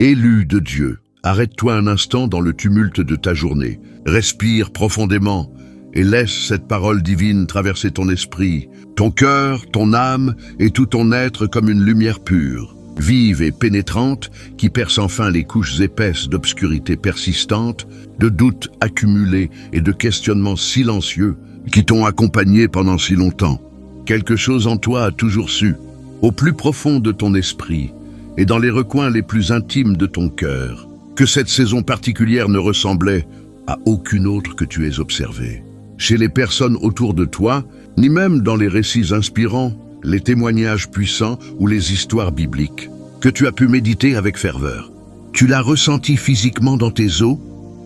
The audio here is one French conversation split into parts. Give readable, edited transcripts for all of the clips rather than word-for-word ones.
Élu de Dieu, arrête-toi un instant dans le tumulte de ta journée. Respire profondément et laisse cette parole divine traverser ton esprit, ton cœur, ton âme et tout ton être comme une lumière pure, vive et pénétrante qui perce enfin les couches épaisses d'obscurité persistante, de doutes accumulés et de questionnements silencieux qui t'ont accompagné pendant si longtemps. Quelque chose en toi a toujours su, au plus profond de ton esprit et dans les recoins les plus intimes de ton cœur, que cette saison particulière ne ressemblait à aucune autre que tu aies observée. Chez les personnes autour de toi, ni même dans les récits inspirants, les témoignages puissants ou les histoires bibliques que tu as pu méditer avec ferveur. Tu l'as ressenti physiquement dans tes os,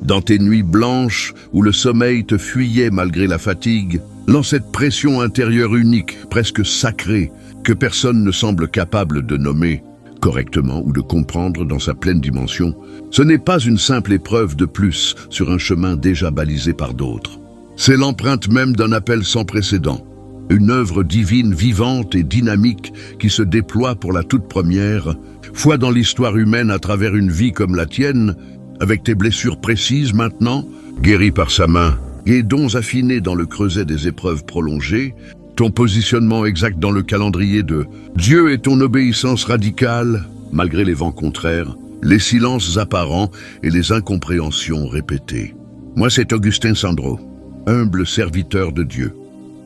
dans tes nuits blanches où le sommeil te fuyait malgré la fatigue, dans cette pression intérieure unique, presque sacrée, que personne ne semble capable de nommer correctement ou de comprendre dans sa pleine dimension. Ce n'est pas une simple épreuve de plus sur un chemin déjà balisé par d'autres. C'est l'empreinte même d'un appel sans précédent, une œuvre divine vivante et dynamique qui se déploie pour la toute première fois dans l'histoire humaine à travers une vie comme la tienne, avec tes blessures précises maintenant, guéries par sa main, et dons affinés dans le creuset des épreuves prolongées, ton positionnement exact dans le calendrier de Dieu et ton obéissance radicale, malgré les vents contraires, les silences apparents et les incompréhensions répétées. Moi, c'est Augustin Sandro, humble serviteur de Dieu.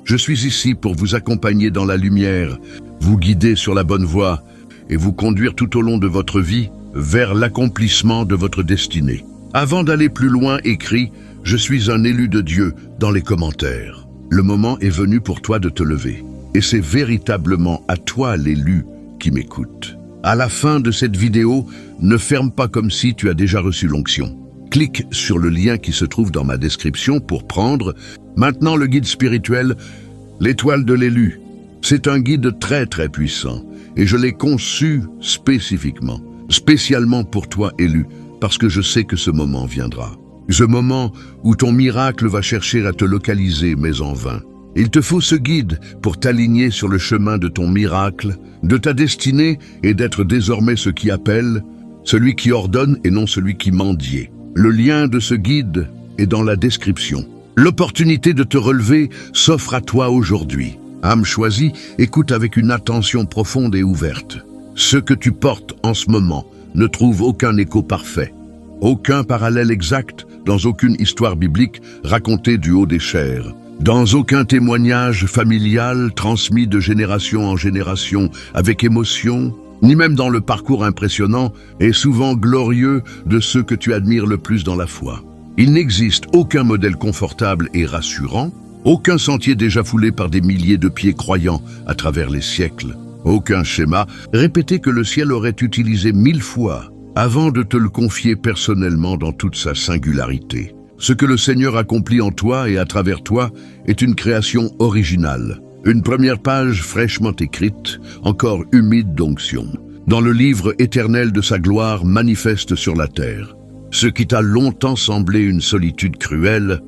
Je suis ici pour vous accompagner dans la lumière, vous guider sur la bonne voie et vous conduire tout au long de votre vie vers l'accomplissement de votre destinée. Avant d'aller plus loin, écris « Je suis un élu de Dieu » dans les commentaires. Le moment est venu pour toi de te lever. Et c'est véritablement à toi l'élu qui m'écoute. À la fin de cette vidéo, ne ferme pas comme si tu as déjà reçu l'onction. Clique sur le lien qui se trouve dans ma description pour prendre maintenant le guide spirituel « L'étoile de l'élu ». C'est un guide très puissant et je l'ai conçu spécialement pour toi élu, parce que je sais que ce moment viendra. Ce moment où ton miracle va chercher à te localiser, mais en vain. Il te faut ce guide pour t'aligner sur le chemin de ton miracle, de ta destinée et d'être désormais ce qui appelle, celui qui ordonne et non celui qui mendie. Le lien de ce guide est dans la description. L'opportunité de te relever s'offre à toi aujourd'hui. Âme choisie, écoute avec une attention profonde et ouverte. Ce que tu portes en ce moment ne trouve aucun écho parfait, aucun parallèle exact dans aucune histoire biblique racontée du haut des chairs, dans aucun témoignage familial transmis de génération en génération avec émotion, ni même dans le parcours impressionnant et souvent glorieux de ceux que tu admires le plus dans la foi. Il n'existe aucun modèle confortable et rassurant, aucun sentier déjà foulé par des milliers de pieds croyants à travers les siècles, aucun schéma répété que le ciel aurait utilisé 1000 fois avant de te le confier personnellement dans toute sa singularité. Ce que le Seigneur accomplit en toi et à travers toi est une création originale, une première page fraîchement écrite, encore humide d'onction, dans le livre éternel de sa gloire manifeste sur la terre. Ce qui t'a longtemps semblé une solitude cruelle,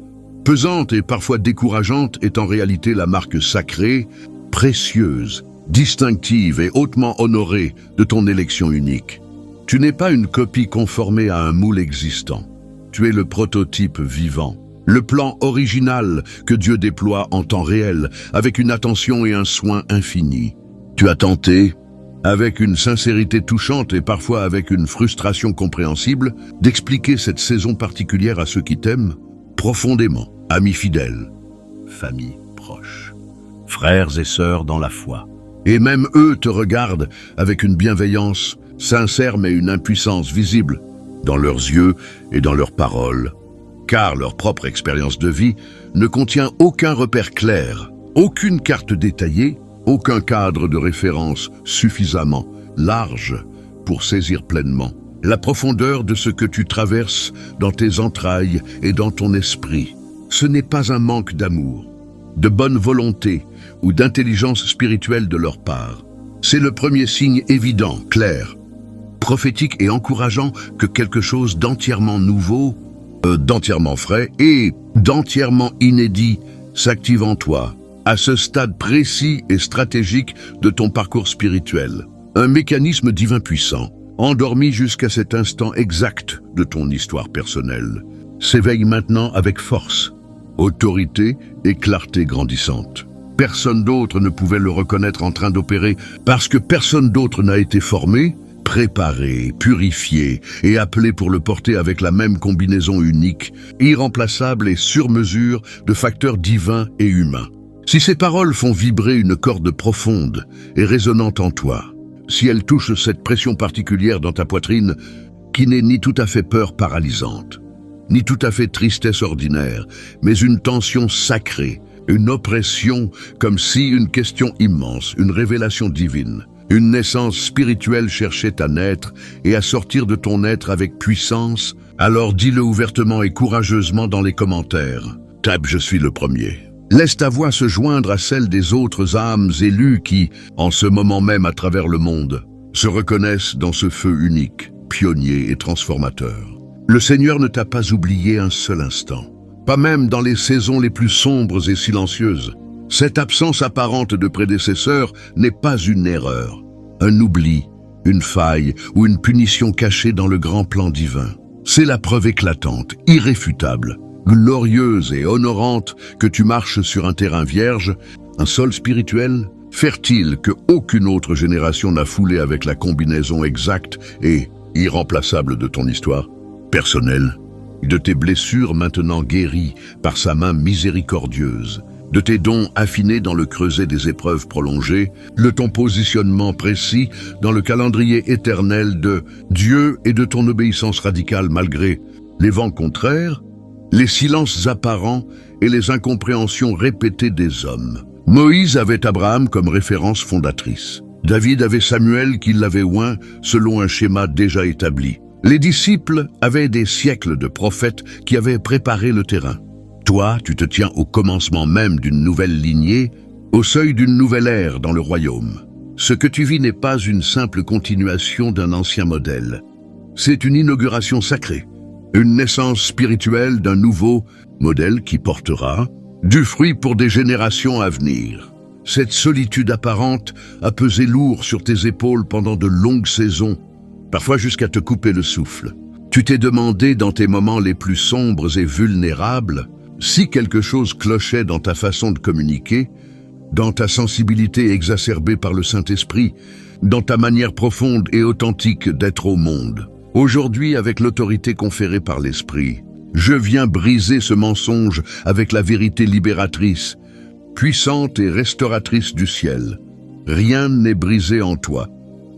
pesante et parfois décourageante, est en réalité la marque sacrée, précieuse, distinctive et hautement honorée de ton élection unique. Tu n'es pas une copie conformée à un moule existant. Tu es le prototype vivant, le plan original que Dieu déploie en temps réel, avec une attention et un soin infini. Tu as tenté, avec une sincérité touchante et parfois avec une frustration compréhensible, d'expliquer cette saison particulière à ceux qui t'aiment profondément, amis fidèles, famille proche, frères et sœurs dans la foi. Et même eux te regardent avec une bienveillance sincère mais une impuissance visible dans leurs yeux et dans leurs paroles, car leur propre expérience de vie ne contient aucun repère clair, aucune carte détaillée, aucun cadre de référence suffisamment large pour saisir pleinement la profondeur de ce que tu traverses dans tes entrailles et dans ton esprit. Ce n'est pas un manque d'amour, de bonne volonté ou d'intelligence spirituelle de leur part. C'est le premier signe évident, clair, prophétique et encourageant que quelque chose d'entièrement nouveau, d'entièrement frais et d'entièrement inédit s'active en toi, à ce stade précis et stratégique de ton parcours spirituel. Un mécanisme divin puissant, endormi jusqu'à cet instant exact de ton histoire personnelle, s'éveille maintenant avec force, autorité et clarté grandissante. Personne d'autre ne pouvait le reconnaître en train d'opérer parce que personne d'autre n'a été formé, préparé, purifié et appelé pour le porter avec la même combinaison unique, irremplaçable et sur mesure de facteurs divins et humains. Si ces paroles font vibrer une corde profonde et résonnante en toi, si elles touchent cette pression particulière dans ta poitrine qui n'est ni tout à fait peur paralysante, ni tout à fait tristesse ordinaire, mais une tension sacrée, une oppression comme si une question immense, une révélation divine, une naissance spirituelle cherchait à naître et à sortir de ton être avec puissance, alors dis-le ouvertement et courageusement dans les commentaires. Tape « Je suis le premier ». Laisse ta voix se joindre à celle des autres âmes élues qui, en ce moment même à travers le monde, se reconnaissent dans ce feu unique, pionnier et transformateur. Le Seigneur ne t'a pas oublié un seul instant, pas même dans les saisons les plus sombres et silencieuses. Cette absence apparente de prédécesseurs n'est pas une erreur, un oubli, une faille ou une punition cachée dans le grand plan divin. C'est la preuve éclatante, irréfutable, glorieuse et honorante que tu marches sur un terrain vierge, un sol spirituel, fertile que aucune autre génération n'a foulé avec la combinaison exacte et irremplaçable de ton histoire personnelle, de tes blessures maintenant guéries par sa main miséricordieuse, de tes dons affinés dans le creuset des épreuves prolongées, de ton positionnement précis dans le calendrier éternel de Dieu et de ton obéissance radicale malgré les vents contraires, les silences apparents et les incompréhensions répétées des hommes. Moïse avait Abraham comme référence fondatrice. David avait Samuel qui l'avait oint selon un schéma déjà établi. Les disciples avaient des siècles de prophètes qui avaient préparé le terrain. Toi, tu te tiens au commencement même d'une nouvelle lignée, au seuil d'une nouvelle ère dans le royaume. Ce que tu vis n'est pas une simple continuation d'un ancien modèle. C'est une inauguration sacrée, une naissance spirituelle d'un nouveau modèle qui portera du fruit pour des générations à venir. Cette solitude apparente a pesé lourd sur tes épaules pendant de longues saisons, parfois jusqu'à te couper le souffle. Tu t'es demandé dans tes moments les plus sombres et vulnérables si quelque chose clochait dans ta façon de communiquer, dans ta sensibilité exacerbée par le Saint-Esprit, dans ta manière profonde et authentique d'être au monde. Aujourd'hui, avec l'autorité conférée par l'Esprit, je viens briser ce mensonge avec la vérité libératrice, puissante et restauratrice du ciel. Rien n'est brisé en toi.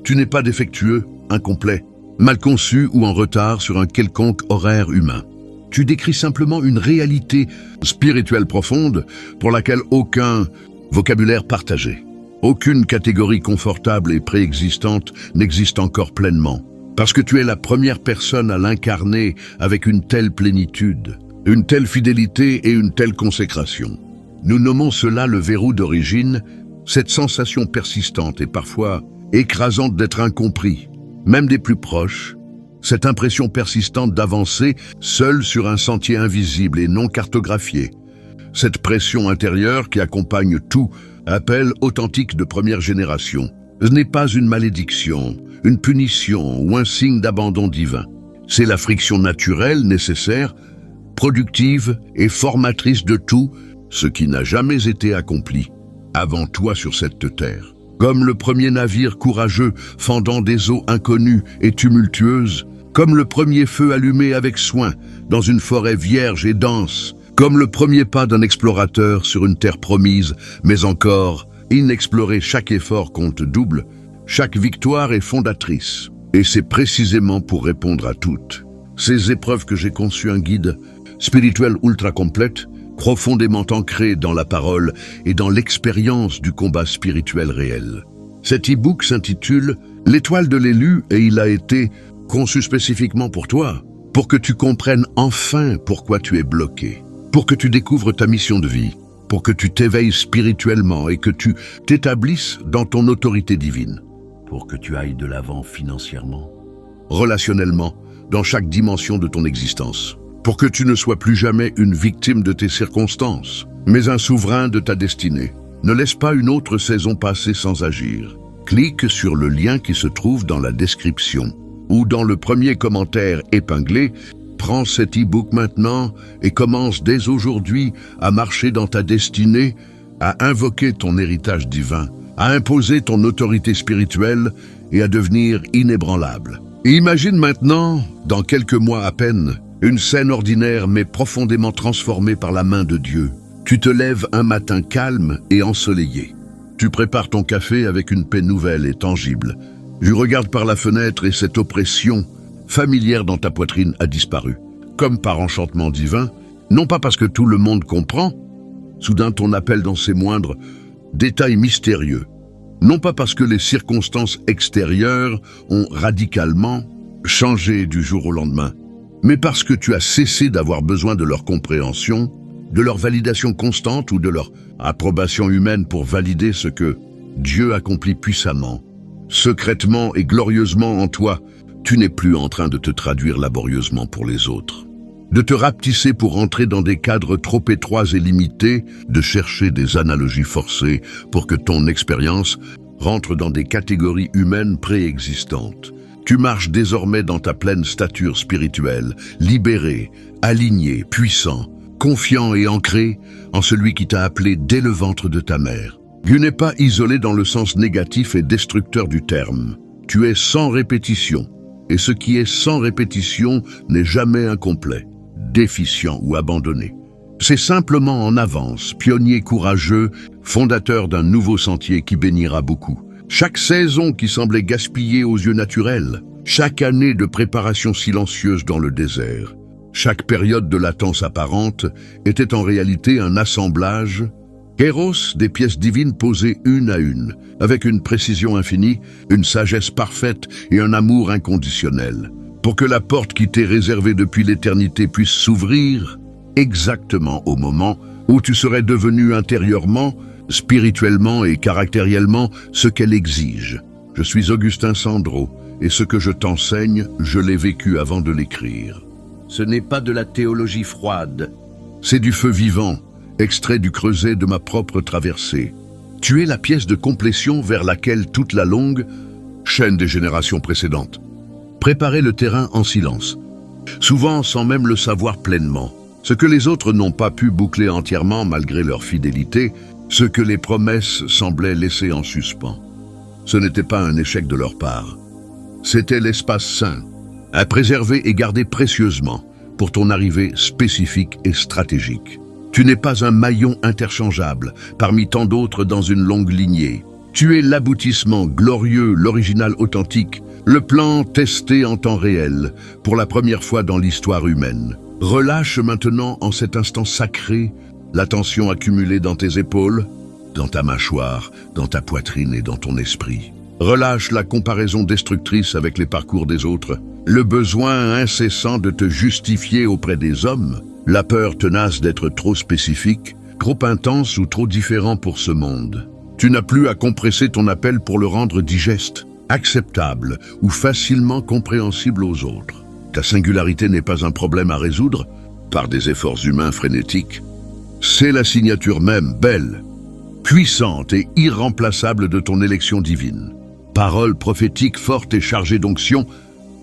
Tu n'es pas défectueux, incomplet, mal conçu ou en retard sur un quelconque horaire humain. Tu décris simplement une réalité spirituelle profonde pour laquelle aucun vocabulaire partagé, aucune catégorie confortable et préexistante n'existe encore pleinement. Parce que tu es la première personne à l'incarner avec une telle plénitude, une telle fidélité et une telle consécration. Nous nommons cela le verrou d'origine, cette sensation persistante et parfois écrasante d'être incompris, même des plus proches, cette impression persistante d'avancer seul sur un sentier invisible et non cartographié. Cette pression intérieure qui accompagne tout appel authentique de première génération. Ce n'est pas une malédiction, une punition ou un signe d'abandon divin. C'est la friction naturelle nécessaire, productive et formatrice de tout ce qui n'a jamais été accompli avant toi sur cette terre. Comme le premier navire courageux fendant des eaux inconnues et tumultueuses, comme le premier feu allumé avec soin dans une forêt vierge et dense, comme le premier pas d'un explorateur sur une terre promise, mais encore inexplorée. Chaque effort compte double, chaque victoire est fondatrice. Et c'est précisément pour répondre à toutes ces épreuves que j'ai conçu un guide spirituel ultra complète, profondément ancré dans la parole et dans l'expérience du combat spirituel réel. Cet e-book s'intitule « L'étoile de l'élu » et il a été conçu spécifiquement pour toi, pour que tu comprennes enfin pourquoi tu es bloqué, pour que tu découvres ta mission de vie, pour que tu t'éveilles spirituellement et que tu t'établisses dans ton autorité divine, pour que tu ailles de l'avant financièrement, relationnellement, dans chaque dimension de ton existence, pour que tu ne sois plus jamais une victime de tes circonstances, mais un souverain de ta destinée. Ne laisse pas une autre saison passer sans agir. Clique sur le lien qui se trouve dans la description. ou dans le premier commentaire épinglé, prends cet e-book maintenant et commence dès aujourd'hui à marcher dans ta destinée, à invoquer ton héritage divin, à imposer ton autorité spirituelle et à devenir inébranlable. Et imagine maintenant, dans quelques mois à peine, une scène ordinaire mais profondément transformée par la main de Dieu. Tu te lèves un matin calme et ensoleillé. Tu prépares ton café avec une paix nouvelle et tangible. Tu regardes par la fenêtre et cette oppression familière dans ta poitrine a disparu. Comme par enchantement divin, non pas parce que tout le monde comprend, soudain ton appel dans ses moindres détails mystérieux. Non pas parce que les circonstances extérieures ont radicalement changé du jour au lendemain, mais parce que tu as cessé d'avoir besoin de leur compréhension, de leur validation constante ou de leur approbation humaine pour valider ce que Dieu accomplit puissamment. Secrètement et glorieusement en toi, tu n'es plus en train de te traduire laborieusement pour les autres, de te rapetisser pour entrer dans des cadres trop étroits et limités, de chercher des analogies forcées pour que ton expérience rentre dans des catégories humaines préexistantes. Tu marches désormais dans ta pleine stature spirituelle, libéré, aligné, puissant, confiant et ancré en celui qui t'a appelé dès le ventre de ta mère. Tu n'es pas isolé dans le sens négatif et destructeur du terme. Tu es sans répétition, et ce qui est sans répétition n'est jamais incomplet, déficient ou abandonné. C'est simplement en avance, pionnier courageux, fondateur d'un nouveau sentier qui bénira beaucoup. Chaque saison qui semblait gaspillée aux yeux naturels, chaque année de préparation silencieuse dans le désert, chaque période de latence apparente était en réalité un assemblage Kéros, des pièces divines posées une à une, avec une précision infinie, une sagesse parfaite et un amour inconditionnel, pour que la porte qui t'est réservée depuis l'éternité puisse s'ouvrir exactement au moment où tu serais devenu intérieurement, spirituellement et caractériellement ce qu'elle exige. Je suis Augustin Sandro, et ce que je t'enseigne, je l'ai vécu avant de l'écrire. Ce n'est pas de la théologie froide, c'est du feu vivant, extrait du creuset de ma propre traversée. Tu es la pièce de complétion vers laquelle toute la longue chaîne des générations précédentes préparait le terrain en silence, souvent sans même le savoir pleinement. Ce que les autres n'ont pas pu boucler entièrement malgré leur fidélité, ce que les promesses semblaient laisser en suspens. Ce n'était pas un échec de leur part. C'était l'espace saint, à préserver et garder précieusement pour ton arrivée spécifique et stratégique. Tu n'es pas un maillon interchangeable parmi tant d'autres dans une longue lignée. Tu es l'aboutissement glorieux, l'original authentique, le plan testé en temps réel, pour la première fois dans l'histoire humaine. Relâche maintenant en cet instant sacré la tension accumulée dans tes épaules, dans ta mâchoire, dans ta poitrine et dans ton esprit. Relâche la comparaison destructrice avec les parcours des autres, le besoin incessant de te justifier auprès des hommes, la peur tenace d'être trop spécifique, trop intense ou trop différent pour ce monde. Tu n'as plus à compresser ton appel pour le rendre digeste, acceptable ou facilement compréhensible aux autres. Ta singularité n'est pas un problème à résoudre par des efforts humains frénétiques. C'est la signature même, belle, puissante et irremplaçable de ton élection divine. Parole prophétique forte et chargée d'onction,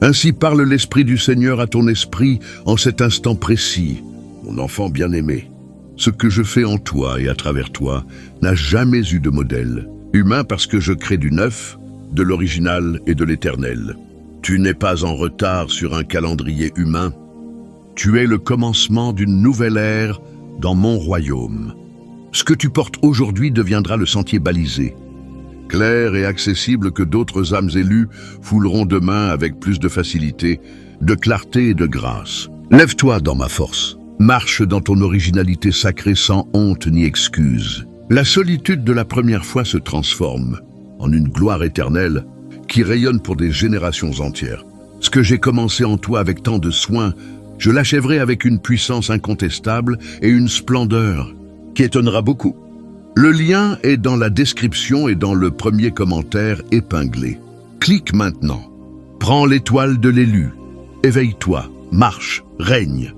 ainsi parle l'Esprit du Seigneur à ton esprit en cet instant précis. Mon enfant bien-aimé, ce que je fais en toi et à travers toi n'a jamais eu de modèle. Humain parce que je crée du neuf, de l'original et de l'éternel. Tu n'es pas en retard sur un calendrier humain. Tu es le commencement d'une nouvelle ère dans mon royaume. Ce que tu portes aujourd'hui deviendra le sentier balisé, clair et accessible que d'autres âmes élues fouleront demain avec plus de facilité, de clarté et de grâce. Lève-toi dans ma force. Marche dans ton originalité sacrée sans honte ni excuse. La solitude de la première fois se transforme en une gloire éternelle qui rayonne pour des générations entières. Ce que j'ai commencé en toi avec tant de soin, je l'achèverai avec une puissance incontestable et une splendeur qui étonnera beaucoup. Le lien est dans la description et dans le premier commentaire épinglé. Clique maintenant. Prends l'étoile de l'élu. Éveille-toi, marche, règne.